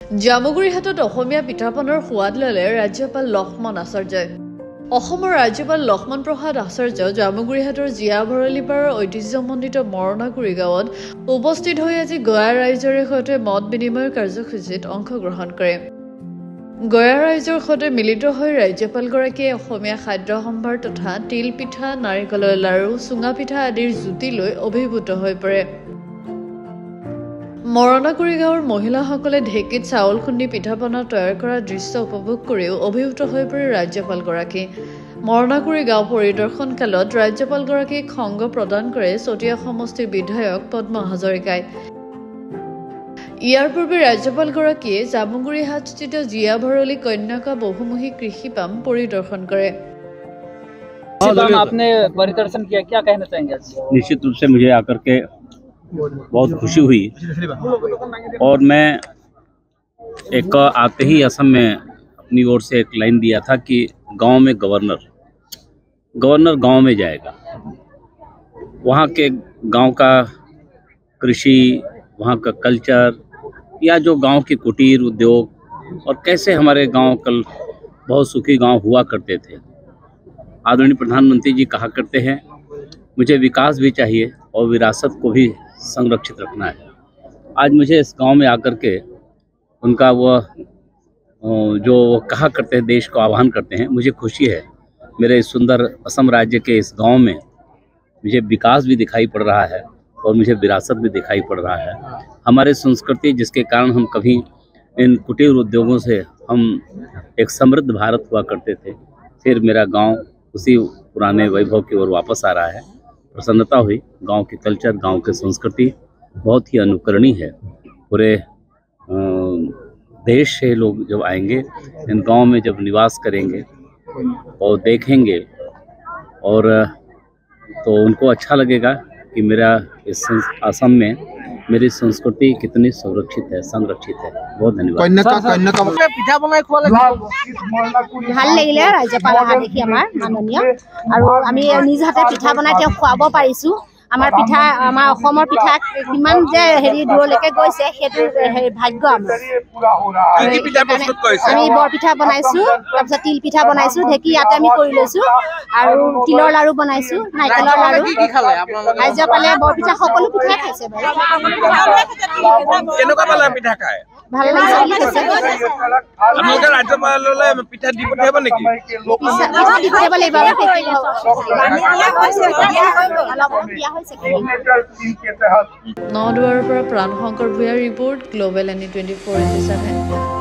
জামুগুৰিহাটত অসমীয়া পিঠাপনাৰ সোৱাদ ল'লে ৰাজ্যপাল লক্ষ্মণ আচাৰ্যই। অসমৰ ৰাজ্যপাল লক্ষ্মণ প্ৰসাদ আচাৰ্য জামুগুৰিহাটৰ জীয়া ভৰালী পাৰৰ ঐতিহ্যমণ্ডিত মৰণাগুৰি গাঁৱত উপস্থিত হৈ আজি গয়া ৰাইজৰে সৈতে মত বিনিময় কাৰ্যসূচীত অংশগ্ৰহণ কৰে। গয়া ৰাইজৰ সৈতে মিলিত হৈ ৰাজ্যপালগৰাকীয়ে অসমীয়া খাদ্য সম্ভাৰ তথা তিল পিঠা, নাৰিকলৰ লাড়ু, চুঙা পিঠা আদিৰ জুতি লৈ অভিভূত হৈ পৰে। মৰণাগুৰি গাঁৱৰ মহিলাসকলে ঢেঁকীত চাউল খুন্দি পিঠাপনা তৈয়াৰ কৰা দৃশ্য উপভোগ কৰিও অভিভূত হৈ পৰে ৰাজ্যপালগৰাকী। মৰণাগুৰি গাঁও পৰিদৰ্শন কালত ৰাজ্যপালগৰাকীক সংগ প্ৰদান কৰে চতিয়া সমষ্টিৰ বিধায়ক পদ্ম হাজৰিকাই। ইয়াৰ পূৰ্বে ৰাজ্যপালগৰাকীয়ে জামুগুৰিহাটস্থিত জীয়া ভৰালী কন্যাকা বহুমুখী কৃষি পাম পৰিদৰ্শন करे। आपने परिदर्शन किया, क्या कहना चाहेंगे? निश्चित रूप से मुझे आकर के बहुत खुशी हुई और मैं एक आते ही असम में अपनी ओर से एक लाइन दिया था कि गांव में गवर्नर गांव में जाएगा। वहाँ के गांव का कृषि, वहाँ का कल्चर या जो गांव के कुटीर उद्योग और कैसे हमारे गांव कल बहुत सुखी गांव हुआ करते थे। आदरणीय प्रधानमंत्री जी कहा करते हैं मुझे विकास भी चाहिए और विरासत को भी संरक्षित रखना है। आज मुझे इस गांव में आकर के उनका वह जो कहा करते हैं देश को आह्वान करते हैं, मुझे खुशी है। मेरे सुंदर असम राज्य के इस गांव में मुझे विकास भी दिखाई पड़ रहा है और मुझे विरासत भी दिखाई पड़ रहा है। हमारे संस्कृति जिसके कारण हम कभी इन कुटीर उद्योगों से हम एक समृद्ध भारत हुआ करते थे, फिर मेरा गांव उसी पुराने वैभव की ओर वापस आ रहा है। प्रसन्नता हुई। गांव के कल्चर, गांव की संस्कृति बहुत ही अनुकरणीय है। पूरे देश से लोग जब आएंगे, इन गांव में जब निवास करेंगे और देखेंगे और तो उनको अच्छा लगेगा कि मेरा इस असम में मेरी संस्कृति कितनी संरक्षित है। बहुत धन्यवाद। ভাল লাগিলে ৰাজ্যপাল অহা দেখি আমাৰ মাননীয়, আৰু আমি নিজ হাতে পিঠা বনাই তেওঁক খুৱাব পাৰিছো। আমাৰ পিঠা, আমাৰ অসমৰ পিঠা কিমান যে দূৰলৈকে গৈছে সেইটো ভাগ্য আমাৰ। আমি বৰ পিঠা বনাইছো, তাৰপিছত তিল পিঠা বনাইছো, ঢেঁকী ইয়াতে আমি কৰি লৈছো, আৰু তিলৰ লাড়ু বনাইছো, নাৰিকলৰ লাড়ু। ৰাজ্যপালে বৰ পিঠা সকলো পিঠাই খাইছে বাৰু। ভাল লাগিছে বুলি কৈছে। পিঠা দি পঠিয়াব নেকি? পিঠা দি পঠিয়াব লাগিব। নদুৱাৰৰ পৰা প্ৰাণ শংকৰ ভূঞাৰ ৰিপৰ্ট, গ্লোবেল NE 24/7।